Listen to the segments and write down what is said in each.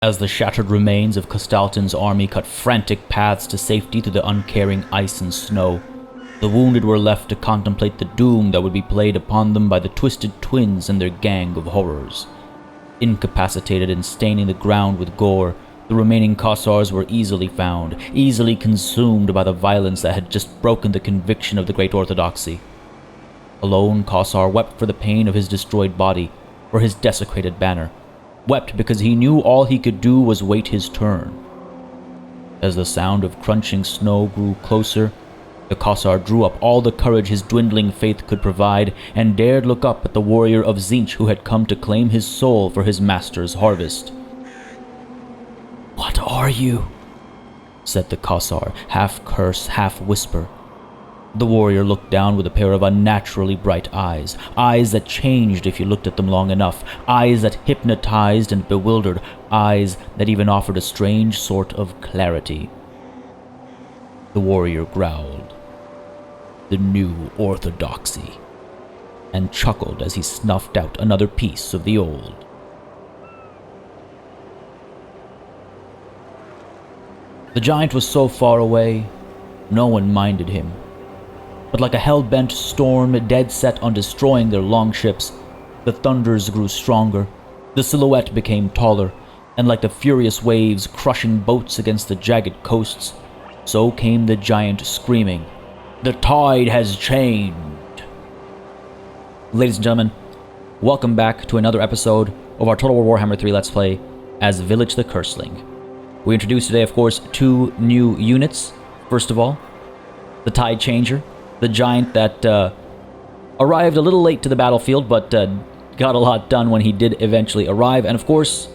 As the shattered remains of Castalton's army cut frantic paths to safety through the uncaring ice and snow, the wounded were left to contemplate the doom that would be played upon them by the Twisted Twins and their gang of horrors. Incapacitated and staining the ground with gore, the remaining Kossars were easily found, easily consumed by the violence that had just broken the conviction of the great orthodoxy. Alone, Kossar wept for the pain of his destroyed body, for his desecrated banner, wept because he knew all he could do was wait his turn. As the sound of crunching snow grew closer, the Kossar drew up all the courage his dwindling faith could provide and dared look up at the warrior of Tzeentch who had come to claim his soul for his master's harvest. "What are you?" said the Kossar, half curse, half whisper. The warrior looked down with a pair of unnaturally bright eyes, eyes that changed if you looked at them long enough, eyes that hypnotized and bewildered, eyes that even offered a strange sort of clarity. The warrior growled, "The new orthodoxy," and chuckled as he snuffed out another piece of the old. The giant was so far away, no one minded him. But like a hell-bent storm dead set on destroying their longships, the thunders grew stronger, the silhouette became taller, and like the furious waves crushing boats against the jagged coasts, so came the giant screaming, "The tide has changed!" Ladies and gentlemen, welcome back to another episode of our Total War Warhammer 3 Let's Play as Vilitch the Curseling. We introduced today, of course, two new units. First of all, the Tide Changer, the giant that arrived a little late to the battlefield, but got a lot done when he did eventually arrive. And of course,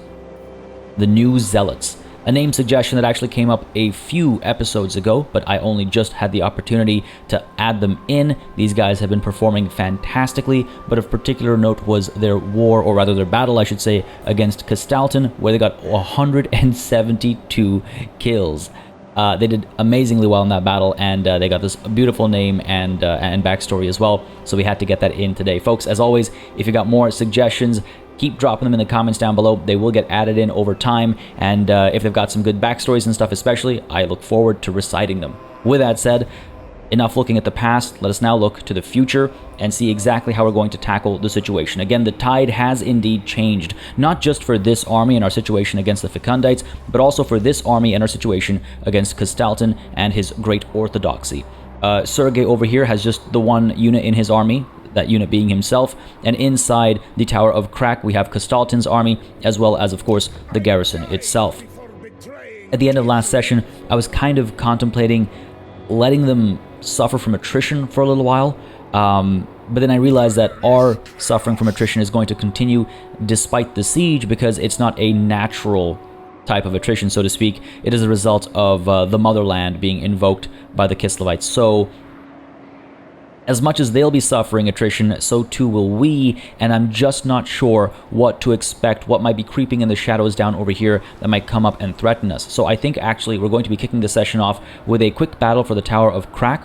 the new Zealots, a name suggestion that actually came up a few episodes ago, but I only just had the opportunity to add them in. These guys have been performing fantastically, but of particular note was their war, or rather their battle, I should say, against Castalton, where they got 172 kills. They did amazingly well in that battle, and they got this beautiful name and backstory as well, so we had to get that in today. Folks, as always, if you got more suggestions, keep dropping them in the comments down below. They will get added in over time, and if they've got some good backstories and stuff especially, I look forward to reciting them. With that said, enough looking at the past, let us now look to the future and see exactly how we're going to tackle the situation. Again, the tide has indeed changed, not just for this army and our situation against the Fecundites, but also for this army and our situation against Castalton and his great orthodoxy. Sergei over here has just the one unit in his army, that unit being himself, and inside the Tower of Crack we have Castalton's army, as well as, of course, the garrison itself. At the end of last session, I was kind of contemplating letting them suffer from attrition for a little while, but then I realized that our suffering from attrition is going to continue despite the siege, because it's not a natural type of attrition, so to speak. It is a result of the motherland being invoked by the Kislevites. So as much as they'll be suffering attrition, so too will we, and I'm just not sure what to expect, what might be creeping in the shadows down over here that might come up and threaten us. So I think actually we're going to be kicking the session off with a quick battle for the Tower of Crack.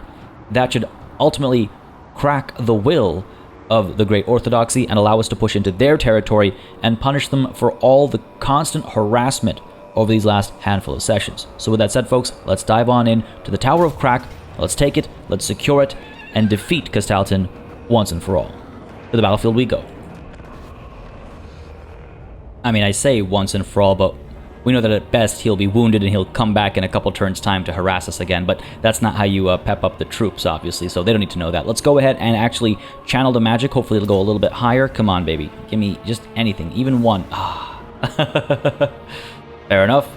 That should ultimately crack the will of the Great Orthodoxy and allow us to push into their territory and punish them for all the constant harassment over these last handful of sessions. So with that said, folks, let's dive on in to the Tower of Crack. Let's take it, let's secure it, and defeat Castalton once and for all. To the battlefield we go. I mean, I say once and for all, but we know that at best he'll be wounded and he'll come back in a couple turns' time to harass us again, but that's not how you pep up the troops, obviously, so they don't need to know that. Let's go ahead and actually channel the magic. Hopefully it'll go a little bit higher. Come on, baby. Give me just anything, even one. Fair enough.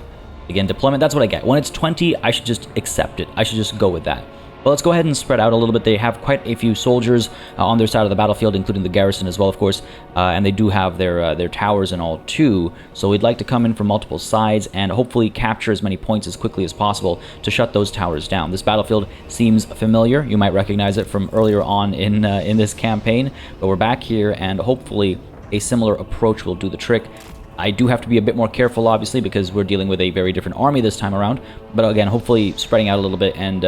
Again, deployment, that's what I get. When it's 20, I should just accept it. I should just go with that. But let's go ahead and spread out a little bit. They have quite a few soldiers on their side of the battlefield, including the garrison as well, of course, and they do have their towers and all too. So we'd like to come in from multiple sides and hopefully capture as many points as quickly as possible to shut those towers down. This battlefield seems familiar. You might recognize it from earlier on in this campaign, but we're back here, and hopefully a similar approach will do the trick. I do have to be a bit more careful, obviously, because we're dealing with a very different army this time around. But again, hopefully spreading out a little bit and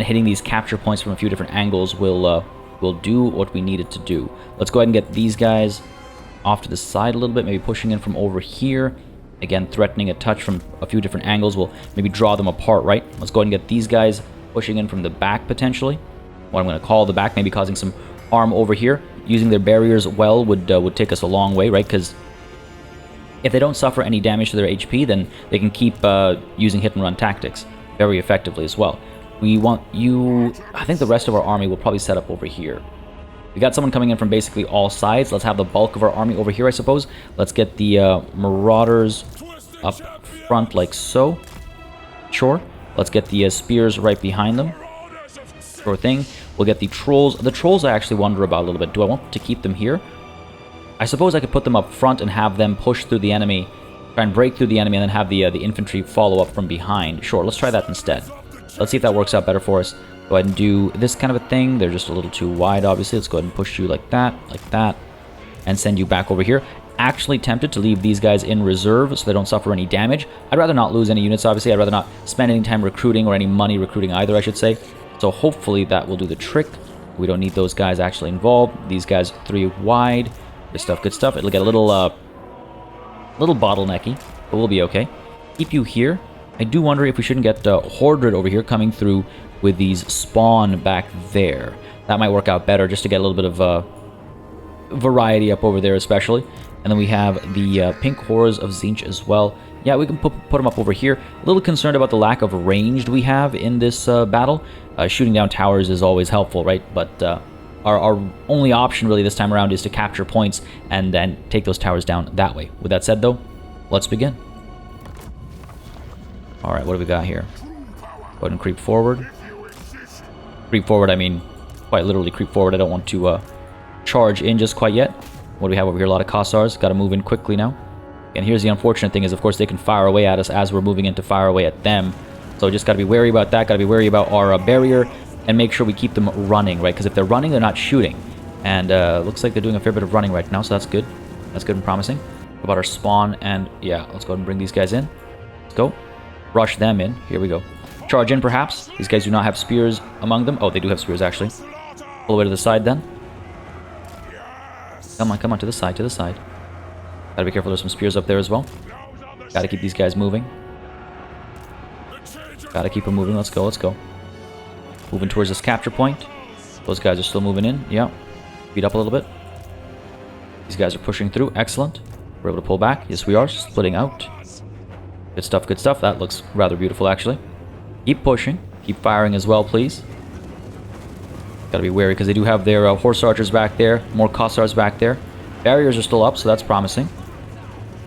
hitting these capture points from a few different angles will do what we need it to do. Let's go ahead and get these guys off to the side a little bit, maybe pushing in from over here. Again, threatening a touch from a few different angles will maybe draw them apart, right? Let's go ahead and get these guys pushing in from the back, potentially. What I'm going to call the back, maybe causing some harm over here. Using their barriers well would take us a long way, right? Because if they don't suffer any damage to their HP, then they can keep using hit-and-run tactics very effectively as well. We want you... I think the rest of our army will probably set up over here. We got someone coming in from basically all sides. Let's have the bulk of our army over here, I suppose. Let's get the Marauders up front like so. Sure. Let's get the spears right behind them. Sure thing. We'll get the Trolls. The Trolls I actually wonder about a little bit. Do I want to keep them here? I suppose I could put them up front and have them push through the enemy, try and break through the enemy, and then have the infantry follow up from behind. Sure, let's try that instead. Let's see if that works out better for us. Go ahead and do this kind of a thing. They're just a little too wide, obviously. Let's go ahead and push you like that, and send you back over here. Actually tempted to leave these guys in reserve so they don't suffer any damage. I'd rather not lose any units, obviously. I'd rather not spend any time recruiting or any money recruiting either, I should say. So hopefully that will do the trick. We don't need those guys actually involved. These guys 3 wide. Good stuff, good stuff. It'll get a little bottlenecky, but we'll be okay. Keep you here. I do wonder if we shouldn't get Hordred over here coming through with these spawn back there. That might work out better just to get a little bit of variety up over there especially. And then we have the pink horrors of Tzeentch as well. Yeah, we can put them up over here. A little concerned about the lack of ranged we have in this battle. Shooting down towers is always helpful, right? But our only option really this time around is to capture points and then take those towers down that way. With that said though, let's begin. Alright, what do we got here? Go ahead and creep forward. Creep forward, I mean, quite literally creep forward. I don't want to charge in just quite yet. What do we have over here? A lot of Kossars. Got to move in quickly now. And here's the unfortunate thing is, of course, they can fire away at us as we're moving in to fire away at them. So just got to be wary about that. Got to be wary about our barrier and make sure we keep them running, right? Because if they're running, they're not shooting. And looks like they're doing a fair bit of running right now, so that's good. That's good and promising. What about our spawn? And yeah, let's go ahead and bring these guys in. Let's go. Rush them in. Here we go. Charge in, perhaps. These guys do not have spears among them. Oh, they do have spears, actually. Pull away to the side, then. Come on, to the side, to the side. Gotta be careful, there's some spears up there as well. Gotta keep these guys moving. Gotta keep them moving, let's go, let's go. Moving towards this capture point. Those guys are still moving in, yeah. Speed up a little bit. These guys are pushing through, excellent. We're able to pull back, yes we are, splitting out. Good stuff, good stuff. That looks rather beautiful, actually. Keep pushing. Keep firing as well, please. Gotta be wary, because they do have their horse archers back there. More Kossars back there. Barriers are still up, so that's promising.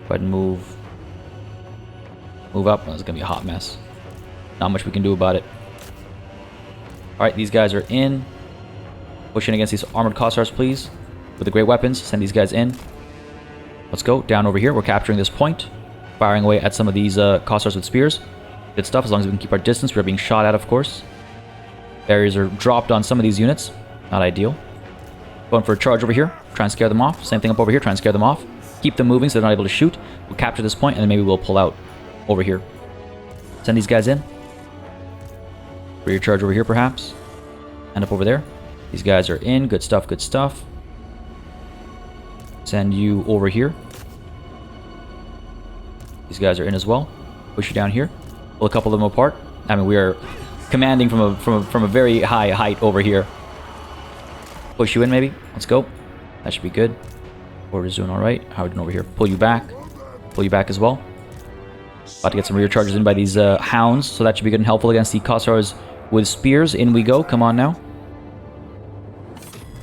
Go ahead and move up. Oh, it's gonna be a hot mess. Not much we can do about it. Alright, these guys are in. Push in against these armored Kossars, please. With the great weapons, send these guys in. Let's go. Down over here. We're capturing this point. Firing away at some of these Kossars with spears. Good stuff, as long as we can keep our distance. We are being shot at, of course. Barriers are dropped on some of these units. Not ideal. Going for a charge over here. Try and scare them off. Same thing up over here. Try and scare them off. Keep them moving so they're not able to shoot. We'll capture this point, and then maybe we'll pull out over here. Send these guys in. Rear charge over here, perhaps. End up over there. These guys are in. Good stuff, good stuff. Send you over here. These guys are in as well. Push you down here. Pull a couple of them apart. I mean, we are commanding from a very high height over here. Push you in, maybe. Let's go. That should be good. Order's doing all right. How are we doing over here? Pull you back. Pull you back as well. About to get some rear charges in by these hounds, so that should be good and helpful against the Kossars with spears. In we go. Come on now.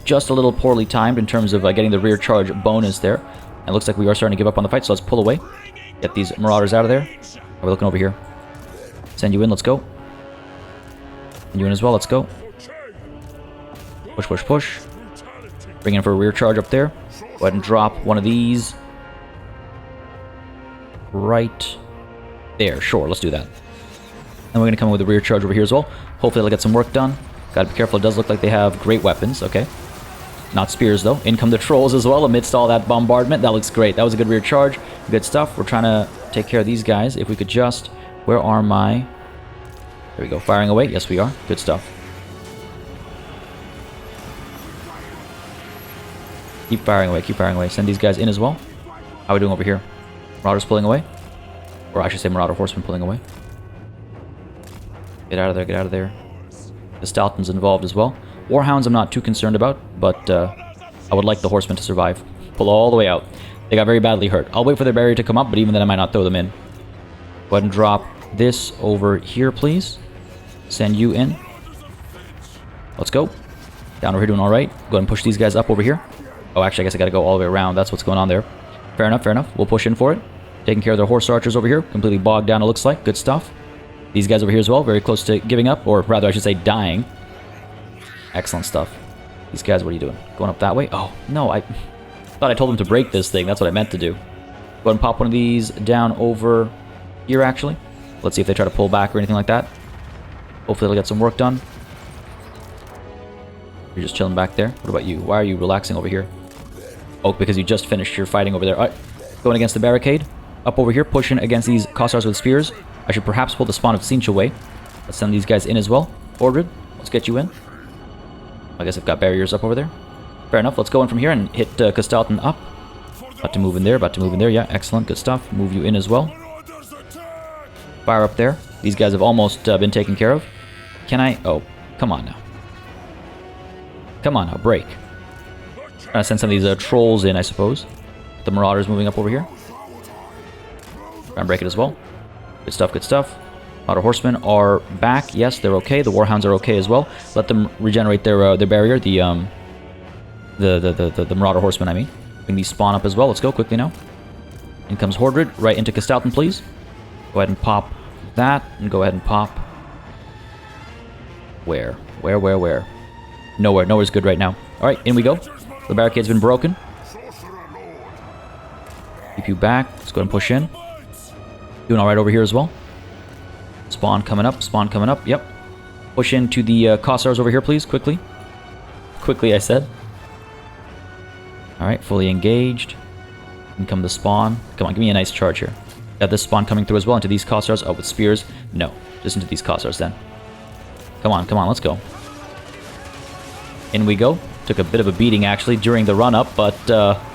Just a little poorly timed in terms of getting the rear charge bonus there. And it looks like we are starting to give up on the fight, so let's pull away. Get these marauders out of there. We're looking over here. Send you in. Let's go. Send you in as well. Let's go. Push, push, push. Bring in for a rear charge up there. Go ahead and drop one of these. Right there. Sure, let's do that. And we're going to come in with a rear charge over here as well. Hopefully they'll get some work done. Gotta be careful. It does look like they have great weapons. Okay. Not spears, though. In come the trolls as well amidst all that bombardment. That looks great. That was a good rear charge. Good stuff. We're trying to take care of these guys. If we could just... Where are my... There we go. Firing away. Yes, we are. Good stuff. Keep firing away. Keep firing away. Send these guys in as well. How are we doing over here? Marauders pulling away. Or I should say Marauder Horsemen pulling away. Get out of there, get out of there. The Stalton's involved as well. Warhounds I'm not too concerned about, but I would like the Horsemen to survive. Pull all the way out. They got very badly hurt. I'll wait for their barrier to come up, but even then I might not throw them in. Go ahead and drop this over here, please. Send you in. Let's go. Down over here doing alright. Go ahead and push these guys up over here. Oh, actually, I guess I gotta go all the way around. That's what's going on there. Fair enough, fair enough. We'll push in for it. Taking care of their horse archers over here. Completely bogged down, it looks like. Good stuff. These guys over here as well. Very close to giving up. Or rather, I should say dying. Excellent stuff. These guys, what are you doing? Going up that way? Oh, no, I thought I told them to break this thing. That's what I meant to do. Go ahead and pop one of these down over here, actually. Let's see if they try to pull back or anything like that. Hopefully they'll get some work done. You're just chilling back there. What about you? Why are you relaxing over here? Oh, because you just finished your fighting over there. All right. Going against the barricade. Up over here, pushing against these Kossars with spears. I should perhaps pull the spawn of Tzeentch away. Let's send these guys in as well. Ordred, let's get you in. I guess I've got barriers up over there. Fair enough. Let's go in from here and hit Kastalton up. About to move in there. About to move in there. Yeah, excellent. Good stuff. Move you in as well. Fire up there. These guys have almost been taken care of. Can I? Oh, come on now. Come on now, break. Trying to send some of these trolls in, I suppose. The Marauders moving up over here. Try and break it as well. Good stuff, good stuff. Marauder Horsemen are back. Yes, they're okay. The Warhounds are okay as well. Let them regenerate their barrier. The Marauder Horsemen, I mean. Bring these spawn up as well. Let's go quickly now. In comes Hordred. Right into Kastalton, please. Go ahead and pop that. And go ahead and pop... Where? Where? Nowhere. Nowhere's good right now. Alright, in we go. The barricade's been broken. Keep you back. Let's go ahead and push in. Doing alright over here as well. Spawn coming up. Spawn coming up. Yep. Push into the Kossars over here, please. Quickly. Quickly, I said. Alright, fully engaged. In come the spawn. Come on, give me a nice charge here. Got this spawn coming through as well into these Kossars. Oh, with spears? No. Just into these Kossars then. Come on, let's go. In we go. Took a bit of a beating, actually, during the run-up, but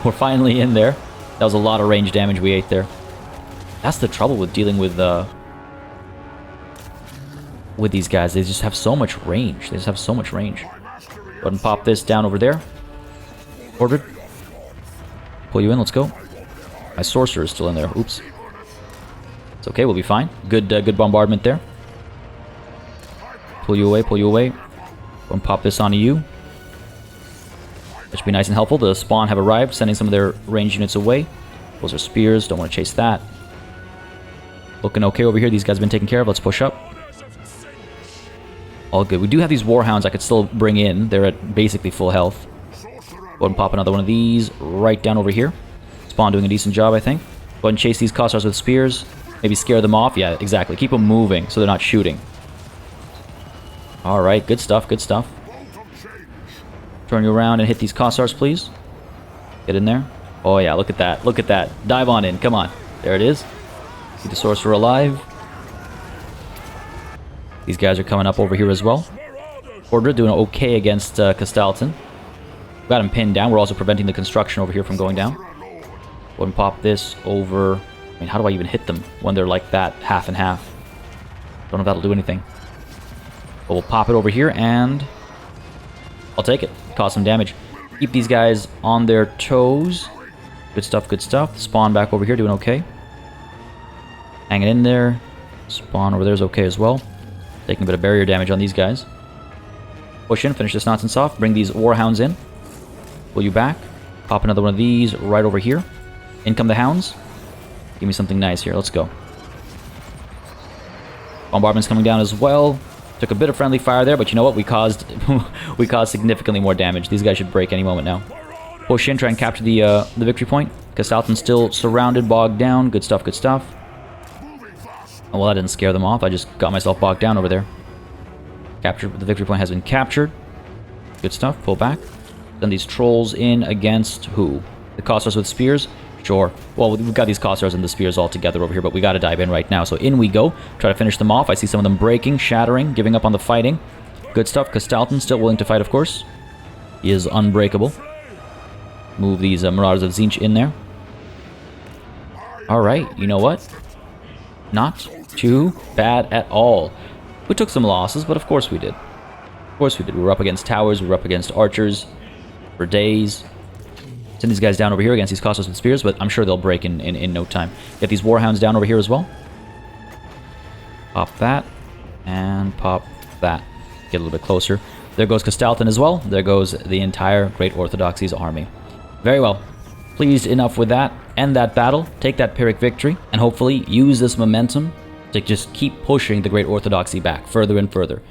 we're finally in there. That was a lot of range damage we ate there. That's the trouble with dealing with these guys. They just have so much range. Go ahead and pop this down over there. Ordered. Pull you in, let's go. My sorcerer is still in there. Oops. It's okay, we'll be fine. Good bombardment there. Pull you away. Go and pop this onto you. That should be nice and helpful. The spawn have arrived, sending some of their range units away. Those are spears. Don't want to chase that. Looking okay over here. These guys have been taken care of. Let's push up. All good. We do have these Warhounds I could still bring in. They're at basically full health. Go ahead and pop another one of these right down over here. Spawn doing a decent job, I think. Go ahead and chase these Kossars with spears. Maybe scare them off. Yeah, exactly. Keep them moving so they're not shooting. Alright, good stuff. Turn you around and hit these Kossars, please. Get in there. Oh yeah, look at that. Dive on in, come on. There it is. Keep the sorcerer alive. These guys are coming up over here as well. Ordred doing okay against Kastalton. Got him pinned down. We're also preventing the construction over here from going down. Go ahead and pop this over. I mean, how do I even hit them when they're like that, half and half? Don't know if that'll do anything. But we'll pop it over here, and I'll take it. Cause some damage. Keep these guys on their toes. Good stuff. Spawn back over here, doing okay. Hanging in there. Spawn over there is okay as well. Taking a bit of barrier damage on these guys. Push in, finish this nonsense off. Bring these Warhounds in. Pull you back. Pop another one of these right over here. In come the Hounds. Give me something nice here. Let's go. Bombardment's coming down as well. Took a bit of friendly fire there, but you know what? We caused significantly more damage. These guys should break any moment now. Push in, try and capture the victory point. Kastalton's still surrounded, bogged down. Good stuff. Oh, well, that didn't scare them off. I just got myself bogged down over there. The victory point has been captured. Good stuff. Pull back. Then these trolls in against who? The Kossars with spears? Sure. Well, we've got these Kossars and the spears all together over here, but we got to dive in right now. So in we go. Try to finish them off. I see some of them breaking, shattering, giving up on the fighting. Good stuff. Kastalton still willing to fight, of course. He is unbreakable. Move these Marauders of Tzeentch in there. Alright, you know what? Not too bad at all. We took some losses, but of course we did. Of course we did. We were up against towers, we were up against archers for days. Send these guys down over here against these Costos with spears, but I'm sure they'll break in no time. Get these Warhounds down over here as well. Pop that, and pop that. Get a little bit closer. There goes Castalton as well. There goes the entire Great Orthodoxy's army. Very well. Pleased enough with that. End that battle, take that Pyrrhic victory, and hopefully use this momentum to just keep pushing the Great Orthodoxy back further and further.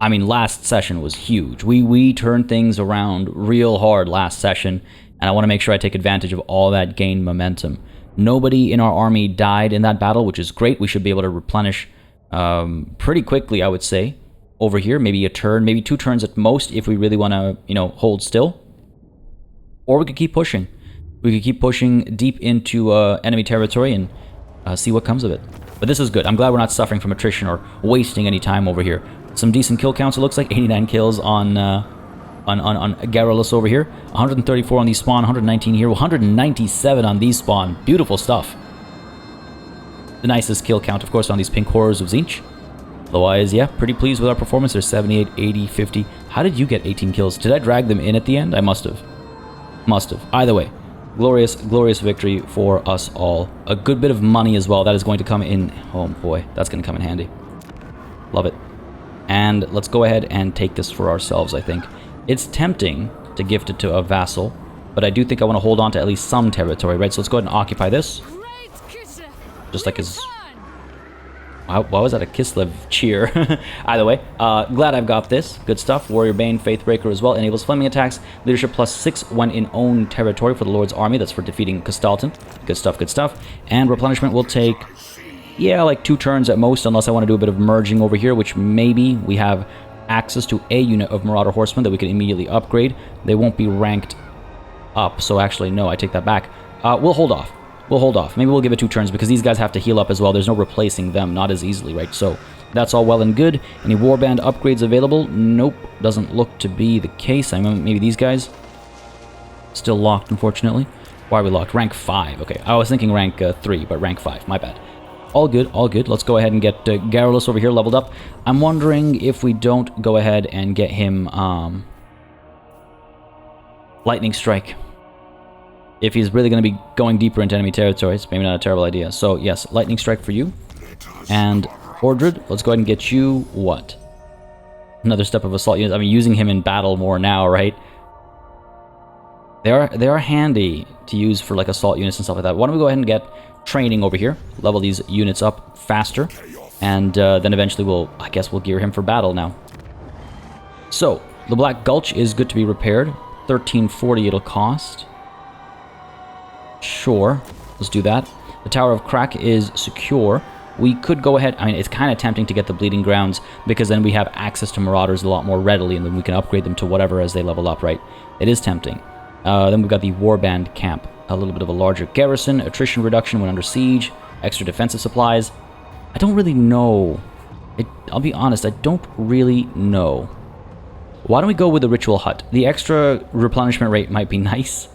I mean, last session was huge. We turned things around real hard last session, and I want to make sure I take advantage of all that gained momentum. Nobody in our army died in that battle, which is great. We should be able to replenish pretty quickly, I would say, over here. Maybe a turn, maybe 2 turns at most if we really want to, you know, hold still. Or we could keep pushing. We could keep pushing deep into enemy territory and see what comes of it. But this is good. I'm glad we're not suffering from attrition or wasting any time over here. Some decent kill counts, it looks like. 89 kills on Garrulus over here. 134 on these spawn, 119 here, 197 on these spawn. Beautiful stuff. The nicest kill count, of course, on these pink horrors of Tzeentch. Otherwise, yeah, pretty pleased with our performance. There's 78, 80, 50. How did you get 18 kills? Did I drag them in at the end? I must have. Must have. Either way. Glorious, glorious victory for us all. A good bit of money as well. That is going to come in. Oh boy, that's going to come in handy. Love it. And let's go ahead and take this for ourselves, I think. It's tempting to gift it to a vassal, but I do think I want to hold on to at least some territory, right? So let's go ahead and occupy this. Just like his... Why was that a Kislev cheer? Either way, glad I've got this. Good stuff. Warrior Bane, Faithbreaker as well. Enables flaming attacks. Leadership +6 when in own territory for the Lord's army. That's for defeating Castalton. Good stuff, good stuff. And replenishment will take, yeah, like 2 turns at most, unless I want to do a bit of merging over here, which maybe we have access to a unit of Marauder Horsemen that we can immediately upgrade. They won't be ranked up, so actually, no, I take that back. We'll hold off. We'll hold off. Maybe we'll give it 2 turns because these guys have to heal up as well. There's no replacing them, not as easily, right? So that's all well and good. Any warband upgrades available? Nope, doesn't look to be the case. I mean, maybe these guys still locked, unfortunately. Why are we locked? Rank 5. Okay, I was thinking rank 3, but rank 5. My bad. All good, all good. Let's go ahead and get Garrulus over here leveled up. I'm wondering if we don't go ahead and get him Lightning Strike. If he's really going to be going deeper into enemy territory, it's maybe not a terrible idea. So, yes, Lightning Strike for you. And Ordred, let's go ahead and get you, what? Another step of assault units. I mean, using him in battle more now, right? They are handy to use for, like, assault units and stuff like that. Why don't we go ahead and get training over here? Level these units up faster. And then eventually I guess we'll gear him for battle now. So, the Black Gulch is good to be repaired. 1340 it'll cost. Sure, let's do that. The Tower of Crack is secure. We could go ahead, I mean, it's kind of tempting to get the Bleeding Grounds because then we have access to Marauders a lot more readily and then we can upgrade them to whatever as they level up, right? It is tempting. Then we've got the Warband Camp. A little bit of a larger garrison, attrition reduction when under siege, extra defensive supplies. I don't really know. I'll be honest, I don't really know. Why don't we go with the Ritual Hut? The extra replenishment rate might be nice.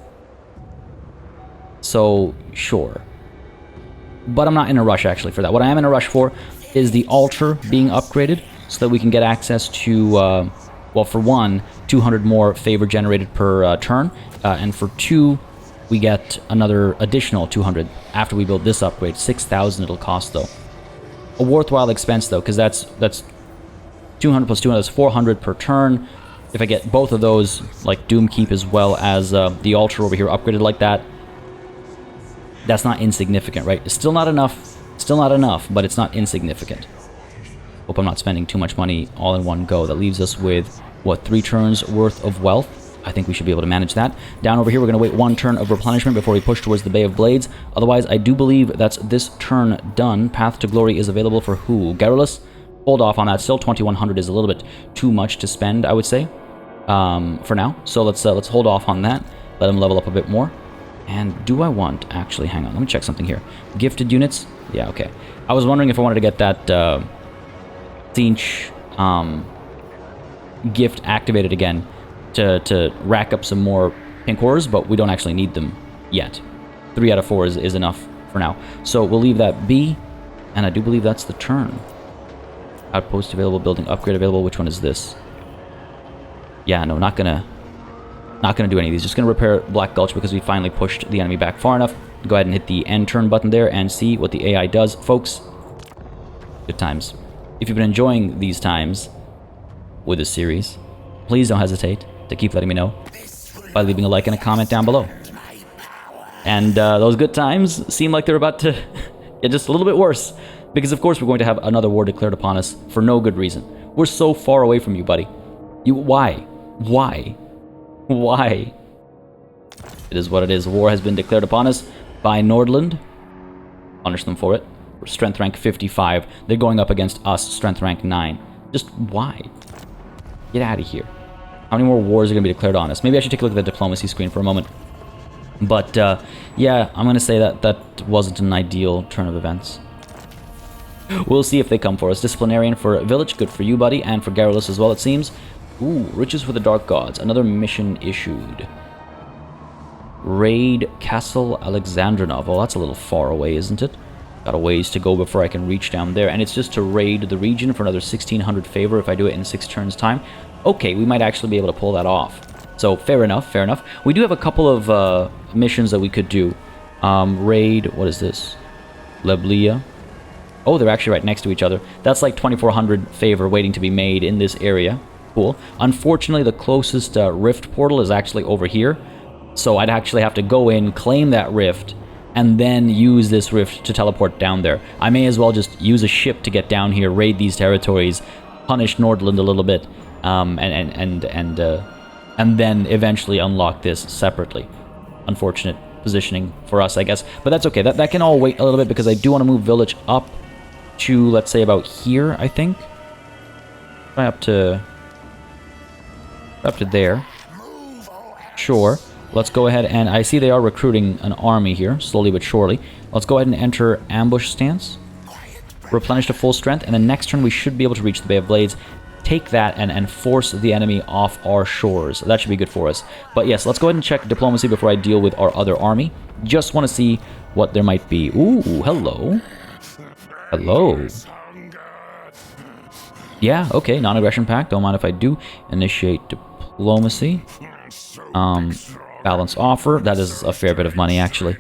So, sure. But I'm not in a rush, actually, for that. What I am in a rush for is the altar being upgraded so that we can get access to, well, for 1, 200 more favor generated per turn, and for 2, we get another additional 200 after we build this upgrade. 6,000 it'll cost, though. A worthwhile expense, though, because that's 200 plus 200, that's 400 per turn. If I get both of those, like Doomkeep as well as the altar over here upgraded like that, that's not insignificant, right? It's still not enough, but it's not insignificant. Hope I'm not spending too much money all in one go. That leaves us with, what, 3 turns worth of wealth? I think we should be able to manage that. Down over here, we're going to wait 1 turn of replenishment before we push towards the Bay of Blades. Otherwise, I do believe that's this turn done. Path to Glory is available for who? Garrulus? Hold off on that. Still, 2,100 is a little bit too much to spend, I would say, for now. So let's hold off on that. Let him level up a bit more. And do I want... Actually, hang on. Let me check something here. Gifted units? Yeah, okay. I was wondering if I wanted to get that Tzeentch gift activated again to rack up some more pink horrors, but we don't actually need them yet. 3 out of 4 is enough for now. So we'll leave that be. And I do believe that's the turn. Outpost available, building upgrade available. Which one is this? Yeah, no, not gonna do any of these. Just gonna repair Black Gulch because we finally pushed the enemy back far enough. Go ahead and hit the end turn button there and see what the AI does. Folks, good times. If you've been enjoying these times with this series, please don't hesitate to keep letting me know by leaving a like and a comment down below. And those good times seem like they're about to get just a little bit worse, because of course we're going to have another war declared upon us for no good reason. We're so far away from you, buddy. Why? It is what it is. War has been declared upon us by Nordland. Punish them for it. We're strength rank 55. They're going up against us, strength rank 9. Just why? Get out of here. How many more wars are going to be declared on us? Maybe I should take a look at the diplomacy screen for a moment. But, yeah, I'm going to say that that wasn't an ideal turn of events. We'll see if they come for us. Disciplinarian for Vilitch, good for you, buddy, and for Garrulus as well, it seems. Ooh, Riches for the Dark Gods, another mission issued. Raid Castle Alexandrinov. Well, that's a little far away, isn't it? Got a ways to go before I can reach down there, and it's just to raid the region for another 1600 favor if I do it in 6 turns' time. Okay, we might actually be able to pull that off. So, fair enough, fair enough. We do have a couple of missions that we could do. Raid, what is this? Leblia. Oh, they're actually right next to each other. That's like 2400 favor waiting to be made in this area. Cool. Unfortunately, the closest rift portal is actually over here. So I'd actually have to go in, claim that rift, and then use this rift to teleport down there. I may as well just use a ship to get down here, raid these territories, punish Nordland a little bit, and then eventually unlock this separately. Unfortunate positioning for us, I guess. But that's okay. That can all wait a little bit because I do want to move Vilitch up to, let's say, about here, I think. Try up to there. Sure. Let's go ahead and I see they are recruiting an army here, slowly but surely. Let's go ahead and enter ambush stance. Replenish to full strength, and then next turn we should be able to reach the Bay of Blades, take that, and force the enemy off our shores. That should be good for us. But yes, let's go ahead and check diplomacy before I deal with our other army. Just want to see what there might be. Ooh, hello. Hello. Yeah, okay, non-aggression pact. Don't mind if I do. Initiate diplomacy. Balance offer. That is a fair bit of money, actually.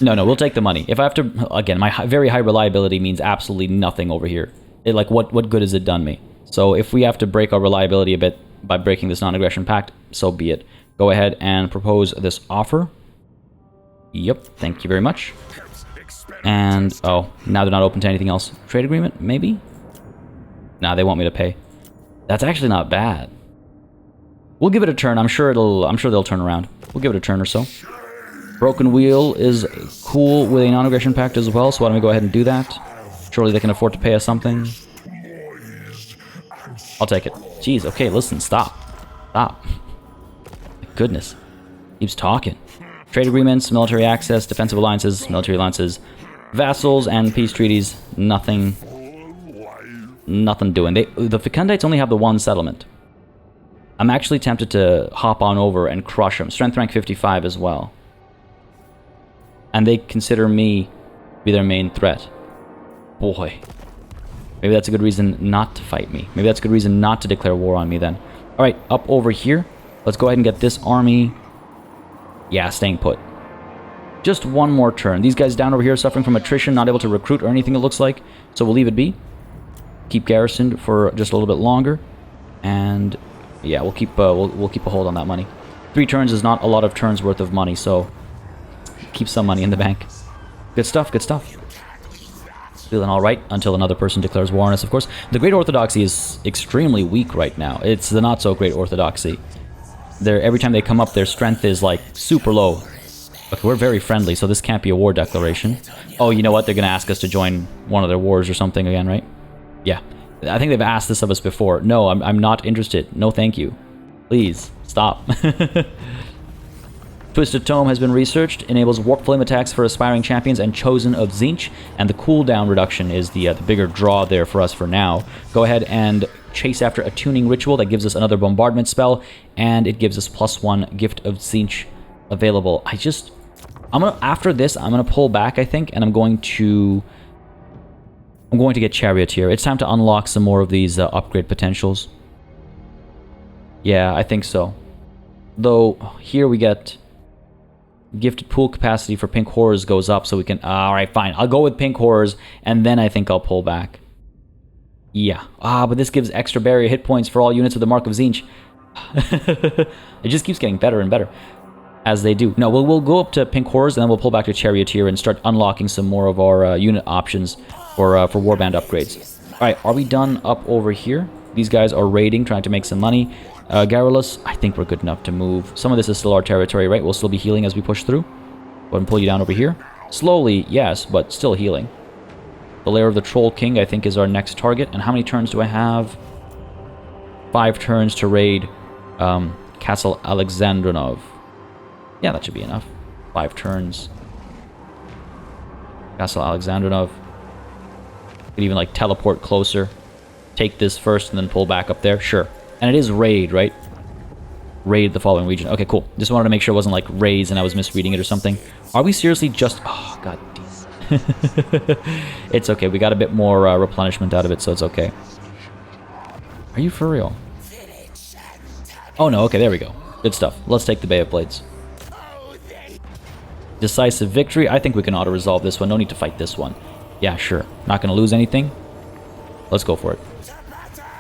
No, we'll take the money. If I have to... Again, my very high reliability means absolutely nothing over here. What good has it done me? So if we have to break our reliability a bit by breaking this non-aggression pact, so be it. Go ahead and propose this offer. Yep, thank you very much. And... Oh, now they're not open to anything else. Trade agreement, maybe? Nah, they want me to pay. That's actually not bad. We'll give it a turn. I'm sure they'll turn around. We'll give it a turn or so. Broken Wheel is cool with a non-aggression pact as well, so why don't we go ahead and do that? Surely they can afford to pay us something. I'll take it. Jeez, okay, listen, stop. Stop. My goodness. Keeps talking. Trade agreements, military access, defensive alliances, military alliances, vassals, and peace treaties. Nothing doing. The Fecundites only have the one settlement. I'm actually tempted to hop on over and crush them. Strength rank 55 as well. And they consider me to be their main threat. Boy. Maybe that's a good reason not to fight me. Maybe that's a good reason not to declare war on me then. Alright, up over here. Let's go ahead and get this army. Yeah, staying put. Just one more turn. These guys down over here suffering from attrition, not able to recruit or anything it looks like. So we'll leave it be. Keep garrisoned for just a little bit longer. And... yeah, we'll keep a hold on that money. 3 turns is not a lot of turns worth of money, so keep some money in the bank. Good stuff, good stuff. Feeling all right until another person declares war on us, of course. The Great Orthodoxy is extremely weak right now. It's the not-so-great Orthodoxy. Every time they come up, their strength is, like, super low. Okay, we're very friendly, so this can't be a war declaration. Oh, you know what? They're going to ask us to join one of their wars or something again, right? Yeah. I think they've asked this of us before. No, I'm not interested. No, thank you. Please, stop. Twisted Tome has been researched. Enables Warp Flame attacks for aspiring champions and Chosen of Tzeentch. And the cooldown reduction is the bigger draw there for us for now. Go ahead and chase after a tuning ritual that gives us another bombardment spell. And it gives us +1 Gift of Tzeentch available. After this, I'm gonna pull back, I think, and I'm going to get Charioteer. It's time to unlock some more of these upgrade potentials. Yeah, I think so. Though, here we get gifted pool capacity for pink horrors goes up, so we can... Alright, fine. I'll go with pink horrors, and then I think I'll pull back. Yeah. But this gives extra barrier hit points for all units with the Mark of Tzeentch. It just keeps getting better and better as they do. No, we'll go up to pink horrors, and then we'll pull back to Charioteer and start unlocking some more of our unit options for warband upgrades. Alright, are we done up over here? These guys are raiding, trying to make some money. Garrulus, I think we're good enough to move. Some of this is still our territory, right? We'll still be healing as we push through. Go ahead and pull you down over here. Slowly, yes, but still healing. The Lair of the Troll King, I think, is our next target. And how many turns do I have? 5 turns to raid Castle Alexandrinov. Yeah, that should be enough. 5 turns. Castle Alexandrinov. Could even, like, teleport closer. Take this first and then pull back up there. Sure. And it is raid, right? Raid the following region. Okay, cool. Just wanted to make sure it wasn't like raids and I was misreading it or something. Are we seriously just... Oh, god damn. It's okay. We got a bit more replenishment out of it, so it's okay. Are you for real? Oh, no. Okay, there we go. Good stuff. Let's take the Bay of Blades. Decisive victory. I think we can auto-resolve this one. No need to fight this one. Yeah, sure. Not going to lose anything. Let's go for it.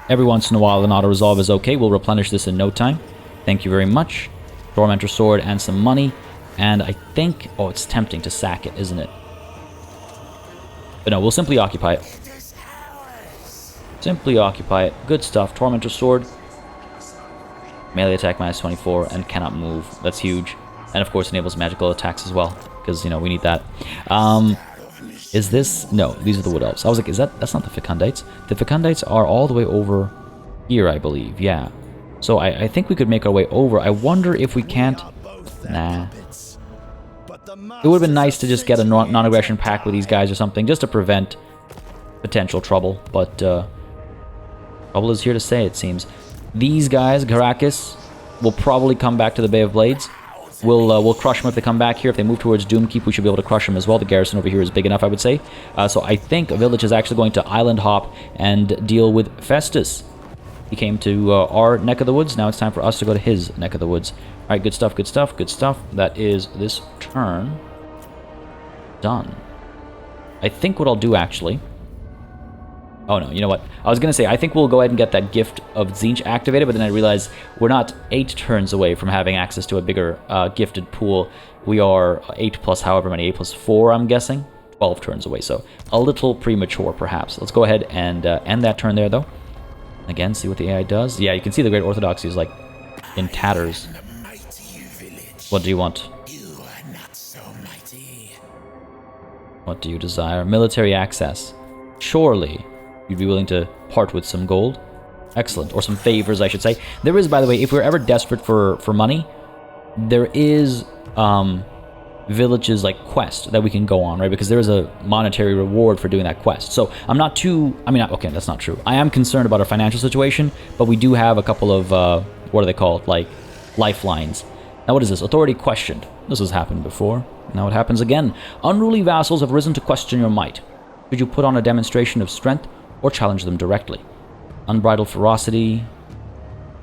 Every once in a while, an auto-resolve is okay. We'll replenish this in no time. Thank you very much. Tormentor Sword and some money. And I think... Oh, it's tempting to sack it, isn't it? But no, we'll simply occupy it. Simply occupy it. Good stuff. Tormentor Sword. Melee attack minus 24 and cannot move. That's huge. And of course enables magical attacks as well. Because, you know, we need that. Is this... No, these are the Wood Elves. I was like, is that... That's not the Fecundites. The Fecundites are all the way over here, I believe. Yeah. So I think we could make our way over. I wonder if we can't... Nah. It would have been nice to just get a non-aggression pact with these guys or something, just to prevent potential trouble. But trouble is here to stay, it seems. These guys, Caracas, will probably come back to the Bay of Blades. We'll crush them if they come back here. If they move towards Doomkeep, we should be able to crush them as well. The garrison over here is big enough, I would say. So I think Vilitch is actually going to island hop and deal with Festus. He came to our neck of the woods. Now it's time for us to go to his neck of the woods. All right, good stuff, good stuff, good stuff. That is this turn done. I think what I'll do, actually... Oh, no, you know what? I was going to say, I think we'll go ahead and get that Gift of Tzeentch activated, but then I realized we're not 8 turns away from having access to a bigger gifted pool. We are 8 plus however many, 8 plus 4, I'm guessing. 12 turns away, so a little premature, perhaps. Let's go ahead and end that turn there, though. Again, see what the AI does. Yeah, you can see the Great Orthodoxy is, like, in tatters. What do you want? What do you desire? Military access. Surely... You'd be willing to part with some gold? Excellent. Or some favors, I should say. There is, by the way, if we're ever desperate for money, there is Vilitch's, like, quest that we can go on, right? Because there is a monetary reward for doing that quest. So I'm not too... I mean, okay, that's not true. I am concerned about our financial situation, but we do have a couple of, what are they called? Like, lifelines. Now, what is this? Authority questioned. This has happened before. Now it happens again. Unruly vassals have risen to question your might. Could you put on a demonstration of strength or challenge them directly? Unbridled ferocity.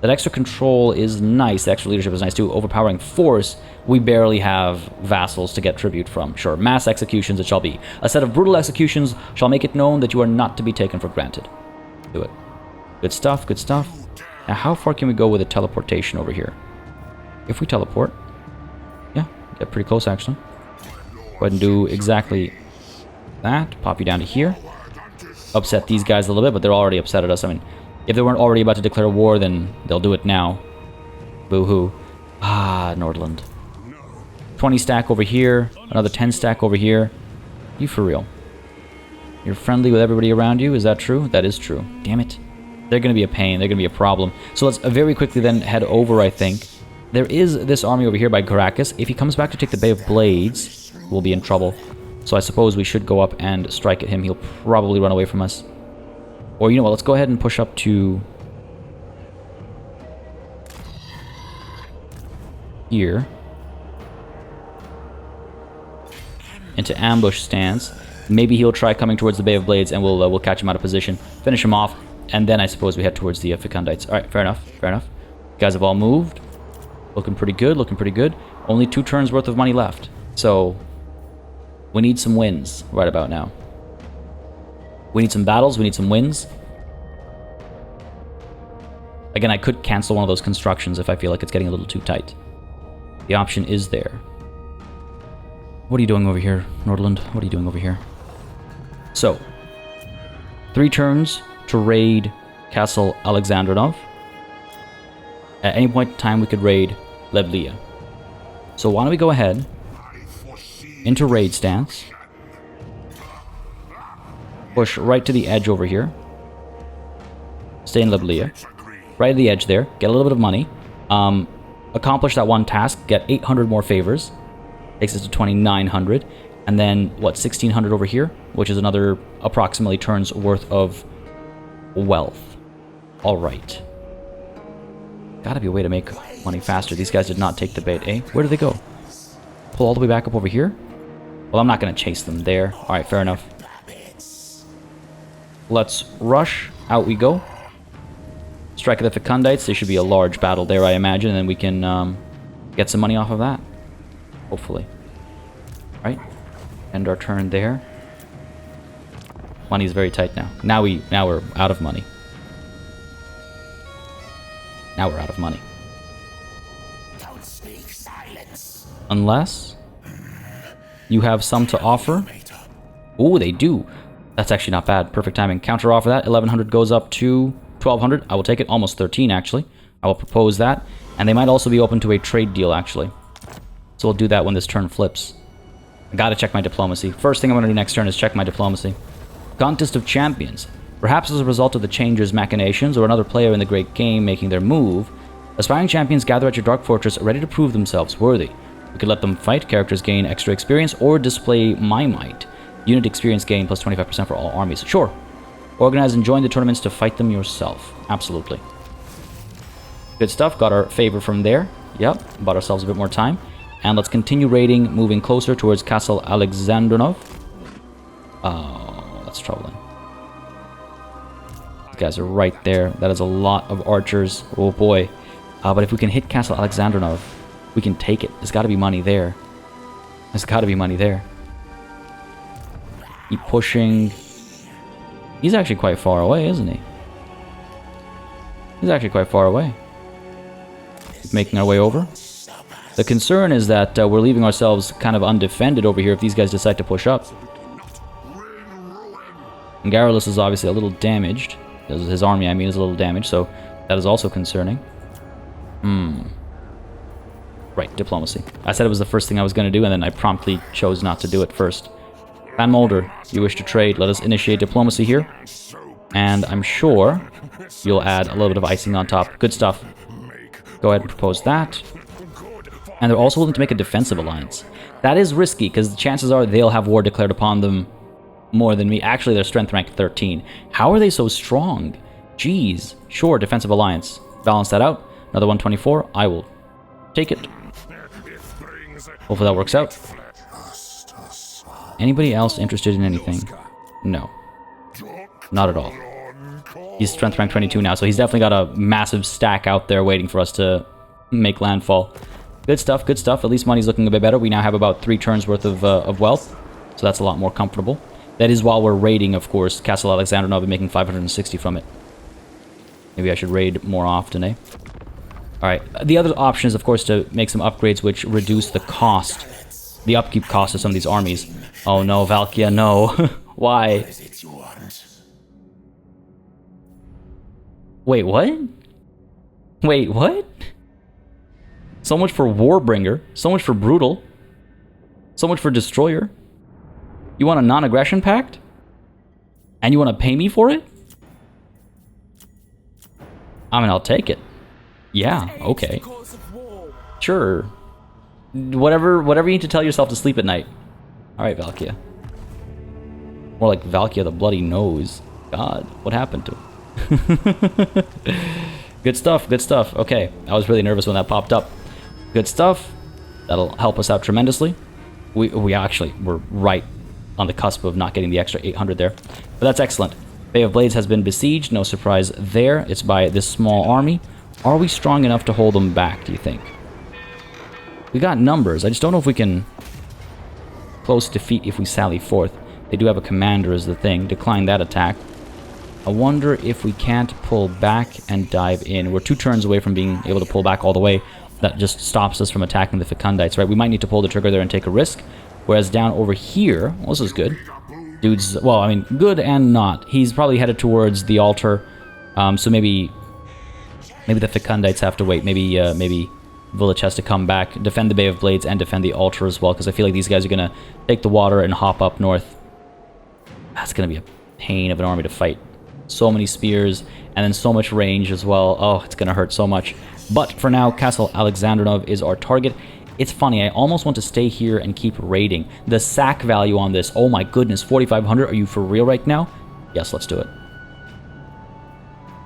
That extra control is nice. The extra leadership is nice too. Overpowering force. We barely have vassals to get tribute from. Sure, mass executions it shall be. A set of brutal executions shall make it known that you are not to be taken for granted. Do it. Good stuff, good stuff. Now, how far can we go with a teleportation over here? If we teleport, yeah, get pretty close actually. Go ahead and do exactly that. Pop you down to here. Upset these guys a little bit, but they're already upset at us. I mean, if they weren't already about to declare war, then they'll do it now. Boo-hoo. Ah, Nordland. 20 stack over here. Another 10 stack over here. You for real? You're friendly with everybody around you? Is that true? That is true. Damn it. They're going to be a pain. They're going to be a problem. So let's very quickly then head over, I think. There is this army over here by Caracas. If he comes back to take the Bay of Blades, we'll be in trouble. So I suppose we should go up and strike at him. He'll probably run away from us. Or, you know what, let's go ahead and push up to... here. into ambush stance. Maybe he'll try coming towards the Bay of Blades, and we'll catch him out of position, finish him off, and then I suppose we head towards the Fecundites. Alright, fair enough, fair enough. You guys have all moved. Looking pretty good, looking pretty good. Only 2 turns worth of money left. So, we need some wins right about now. We need some battles, we need some wins. Again, I could cancel one of those constructions if I feel like it's getting a little too tight. The option is there. What are you doing over here, Nordland? What are you doing over here? So, 3 turns to raid Castle Alexandrinov. At any point in time, we could raid Leblia. So why don't we go ahead into raid stance. Push right to the edge over here. Stay in Leblia. Right at the edge there. Get a little bit of money. Accomplish that one task. Get 800 more favors. Takes us to 2,900. And then, what, 1,600 over here? Which is another approximately turns worth of wealth. Alright. Gotta be a way to make money faster. These guys did not take the bait, eh? Where did they go? Pull all the way back up over here? Well, I'm not going to chase them there. Alright, fair enough. Let's rush. Out we go. Strike at the Fecundites. There should be a large battle there, I imagine, and then we can get some money off of that. Hopefully. Alright. End our turn there. Money's very tight now. Now we're out of money. Now we're out of money. Don't speak, silence. Unless you have some to offer. Ooh, they do. That's actually not bad. Perfect timing. Counter offer that. 1,100 goes up to 1,200. I will take it. Almost 13, actually. I will propose that. And they might also be open to a trade deal, actually. So we'll do that when this turn flips. I gotta check my diplomacy. First thing I'm gonna do next turn is check my diplomacy. Contest of Champions. Perhaps as a result of the changer's machinations or another player in the great game making their move, aspiring champions gather at your Dark Fortress ready to prove themselves worthy. You could let them fight, characters gain extra experience, or display my might. Unit experience gain plus 25% for all armies. Sure. Organize and join the tournaments to fight them yourself. Absolutely. Good stuff. Got our favor from there. Yep. Bought ourselves a bit more time. And let's continue raiding, moving closer towards Castle Alexandrinov. Oh, that's troubling. These guys are right there. That is a lot of archers. Oh boy. But if we can hit Castle Alexandrinov, we can take it. There's got to be money there. There's got to be money there. Keep pushing. He's actually quite far away, isn't he? He's actually quite far away. Keep making our way over. The concern is that we're leaving ourselves kind of undefended over here if these guys decide to push up. And Garrulus is obviously a little damaged. His army, I mean, is a little damaged, so that is also concerning. Right, diplomacy. I said it was the first thing I was going to do, and then I promptly chose not to do it first. Van Mulder, you wish to trade. Let us initiate diplomacy here. And I'm sure you'll add a little bit of icing on top. Good stuff. Go ahead and propose that. And they're also willing to make a defensive alliance. That is risky, because the chances are they'll have war declared upon them more than me. Actually, they're strength rank 13. How are they so strong? Jeez. Sure, defensive alliance. Balance that out. Another 124. I will take it. Hopefully that works out. Anybody else interested in anything? No. Not at all. He's strength rank 22 now, so he's definitely got a massive stack out there waiting for us to make landfall. Good stuff, good stuff. At least money's looking a bit better. We now have about 3 turns worth of wealth, so that's a lot more comfortable. That is while we're raiding, of course, Castle Alexandrinov and making 560 from it. Maybe I should raid more often, eh? Alright, the other option is, of course, to make some upgrades which reduce the cost, the upkeep cost of some of these armies. Oh no, Valkia, no. Why? Wait, what? Wait, what? So much for Warbringer, so much for Brutal, so much for Destroyer. You want a non-aggression pact? And you want to pay me for it? I mean, I'll take it. Yeah, okay. Sure. Whatever you need to tell yourself to sleep at night. Alright, Valkia. More like Valkia the Bloody Nose. God, what happened to him? Good stuff, good stuff. Okay, I was really nervous when that popped up. Good stuff. That'll help us out tremendously. We actually were right on the cusp of not getting the extra 800 there. But that's excellent. Bay of Blades has been besieged. No surprise there. It's by this small army. Are we strong enough to hold them back, do you think? We got numbers. I just don't know if we can close defeat if we sally forth. They do have a commander as the thing. Decline that attack. I wonder if we can't pull back and dive in. We're 2 turns away from being able to pull back all the way. That just stops us from attacking the Fecundites, right? We might need to pull the trigger there and take a risk. Whereas down over here, well, this is good. Dude's, well, I mean, good and not. He's probably headed towards the altar. So maybe the Fecundites have to wait. Maybe Vilitch has to come back, defend the Bay of Blades, and defend the altar as well, because I feel like these guys are going to take the water and hop up north. That's going to be a pain of an army to fight. So many spears, and then so much range as well. Oh, it's going to hurt so much. But for now, Castle Alexandrinov is our target. It's funny, I almost want to stay here and keep raiding. The sack value on this, oh my goodness, 4,500. Are you for real right now? Yes, let's do it.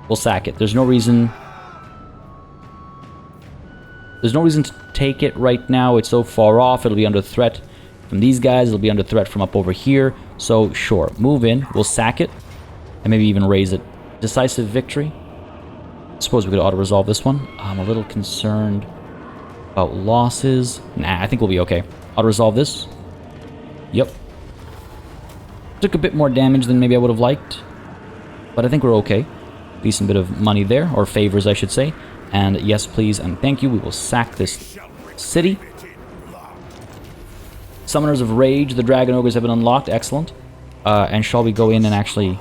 We'll sack it. There's no reason to take it right now. It's so far off. It'll be under threat from these guys. It'll be under threat from up over here. So, sure, move in. We'll sack it. And maybe even raise it. Decisive victory. I suppose we could auto-resolve this one. I'm a little concerned about losses. Nah, I think we'll be okay. Auto-resolve this. Yep. Took a bit more damage than maybe I would have liked. But I think we're okay. Decent bit of money there. Or favors, I should say. And yes, please, and thank you. We will sack this city. Summoners of Rage. The Dragon Ogres have been unlocked. Excellent. And shall we go in and actually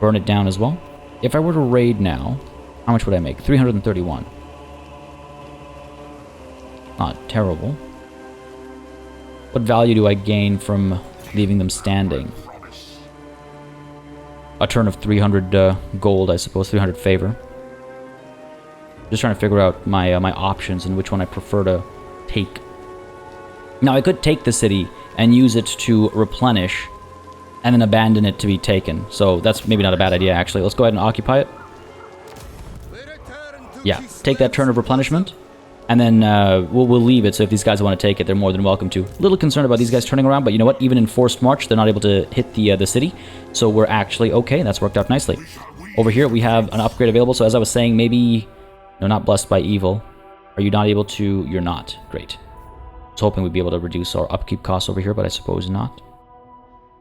burn it down as well? If I were to raid now, how much would I make? 331. Not terrible. What value do I gain from leaving them standing? A turn of 300 gold, I suppose. 300 favor. Just trying to figure out my my options and which one I prefer to take. Now, I could take the city and use it to replenish and then abandon it to be taken. So that's maybe not a bad idea, actually. Let's go ahead and occupy it. Yeah, take that turn of replenishment, and then we'll leave it. So if these guys want to take it, they're more than welcome to. A little concerned about these guys turning around, but you know what? Even in forced march, they're not able to hit the city. So we're actually okay. That's worked out nicely. Over here, we have an upgrade available. So as I was saying, maybe... No, not blessed by evil. Are you not able to... You're not. Great. I was hoping we'd be able to reduce our upkeep costs over here, but I suppose not.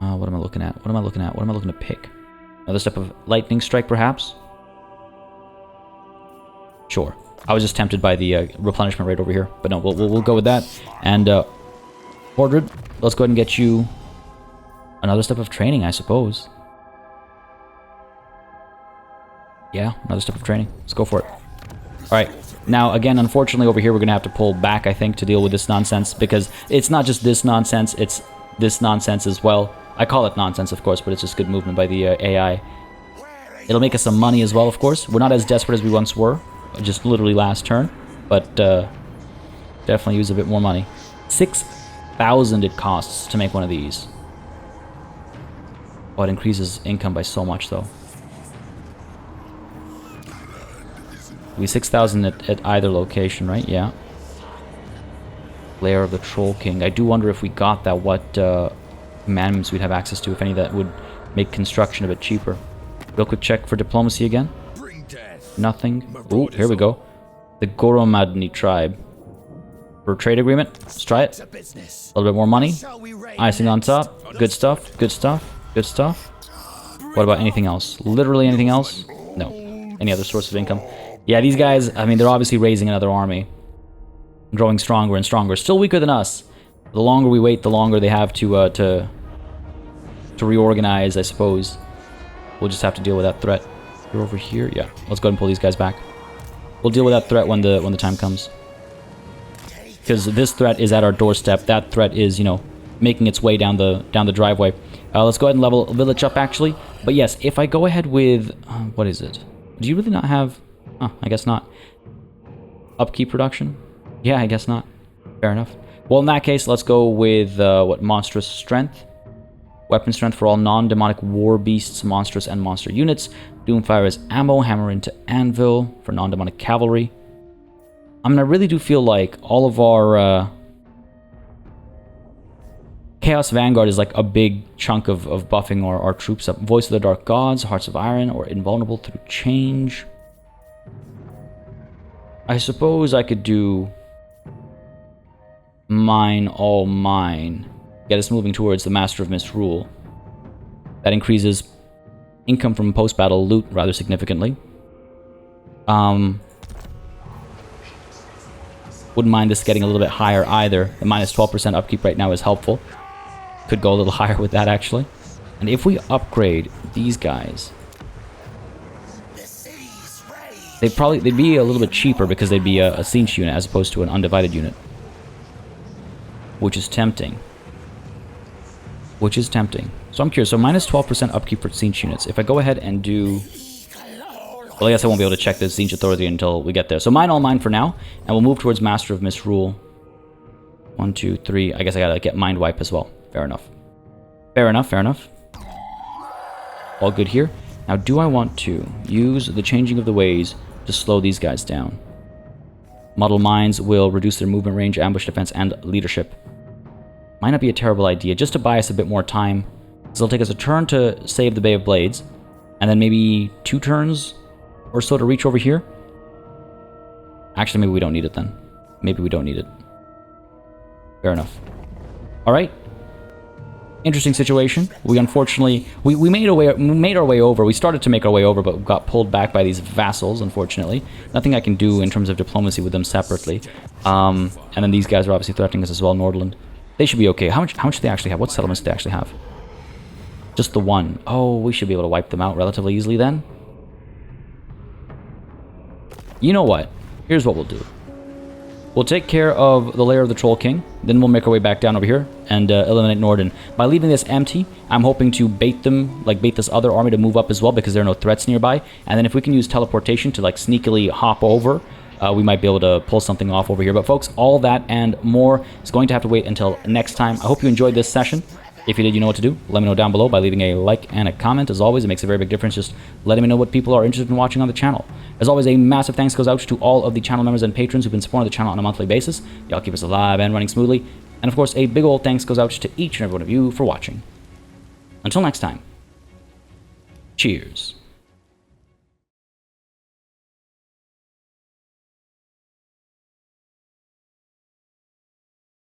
What am I looking at? What am I looking at? What am I looking to pick? Another step of lightning strike, perhaps? Sure. I was just tempted by the replenishment rate over here. But no, we'll go with that. And, Mordred, let's go ahead and get you another step of training, I suppose. Yeah, another step of training. Let's go for it. Alright, now again, unfortunately over here we're going to have to pull back, I think, to deal with this nonsense, because it's not just this nonsense, it's this nonsense as well. I call it nonsense, of course, but it's just good movement by the AI. It'll make us some money as well, of course. We're not as desperate as we once were, just literally last turn, but definitely use a bit more money. 6,000 it costs to make one of these. Oh, it increases income by so much, though. We 6,000 at either location, right? Yeah. Lair of the Troll King. I do wonder if we got that, what commandments we'd have access to, if any that would make construction a bit cheaper. Real quick check for diplomacy again. Nothing. Ooh, here we go. The Goromadni tribe. For a trade agreement. Let's try it. A little bit more money. Icing on top. Good stuff. Good stuff. Good stuff. What about anything else? Literally anything else? No. Any other source of income? Yeah, these guys, I mean, they're obviously raising another army. Growing stronger and stronger. Still weaker than us. The longer we wait, the longer they have to reorganize, I suppose. We'll just have to deal with that threat. You're over here? Yeah. Let's go ahead and pull these guys back. We'll deal with that threat when the time comes. Because this threat is at our doorstep. That threat is, you know, making its way down the driveway. Let's go ahead and level Vilitch up, actually. But yes, if I go ahead with... what is it? Do you really not have... Oh, I guess not. Upkeep production? Yeah, I guess not. Fair enough. Well, in that case, let's go with, what, monstrous strength. Weapon strength for all non-demonic war beasts, monstrous and monster units. Doomfire is ammo, hammer into anvil for non-demonic cavalry. I mean, I really do feel like all of our Chaos Vanguard is like a big chunk of buffing our troops up. Voice of the Dark Gods, Hearts of Iron, or Invulnerable through Change. I suppose I could do Mine, All Mine. Get us moving towards the Master of Misrule. That increases income from post-battle loot rather significantly. Wouldn't mind this getting a little bit higher either. The minus 12% upkeep right now is helpful. Could go a little higher with that, actually. And if we upgrade these guys, they'd be a little bit cheaper because they'd be a Tzeentch unit as opposed to an undivided unit. Which is tempting. So I'm curious. So minus 12% upkeep for Tzeentch units. If I go ahead and do... Well, I guess I won't be able to check the Tzeentch Authority until we get there. So mine, all mine for now. And we'll move towards Master of Misrule. 1, 2, 3. I guess I gotta get Mind Wipe as well. Fair enough. All good here. Now, do I want to use the Changing of the Ways to slow these guys down? Model Mines will reduce their movement range, ambush defense, and leadership. Might not be a terrible idea, just to buy us a bit more time. So it'll take us a turn to save the Bay of Blades, and then maybe 2 turns or so to reach over here. Actually, maybe we don't need it then. Fair enough. Alright. Interesting situation. We unfortunately... We made our way over. We started to make our way over, but got pulled back by these vassals, unfortunately. Nothing I can do in terms of diplomacy with them separately. And then these guys are obviously threatening us as well, Nordland. They should be okay. How much do they actually have? What settlements do they actually have? Just the one. Oh, we should be able to wipe them out relatively easily then. You know what? Here's what we'll do. We'll take care of the lair of the Troll King, then we'll make our way back down over here and eliminate Norden. By leaving this empty, I'm hoping to bait them, like bait this other army to move up as well because there are no threats nearby. And then if we can use teleportation to like sneakily hop over, we might be able to pull something off over here. But folks, all that and more is going to have to wait until next time. I hope you enjoyed this session. If you did, you know what to do. Let me know down below by leaving a like and a comment. As always, it makes a very big difference just letting me know what people are interested in watching on the channel. As always, a massive thanks goes out to all of the channel members and patrons who've been supporting the channel on a monthly basis. Y'all keep us alive and running smoothly. And of course, a big old thanks goes out to each and every one of you for watching. Until next time, cheers.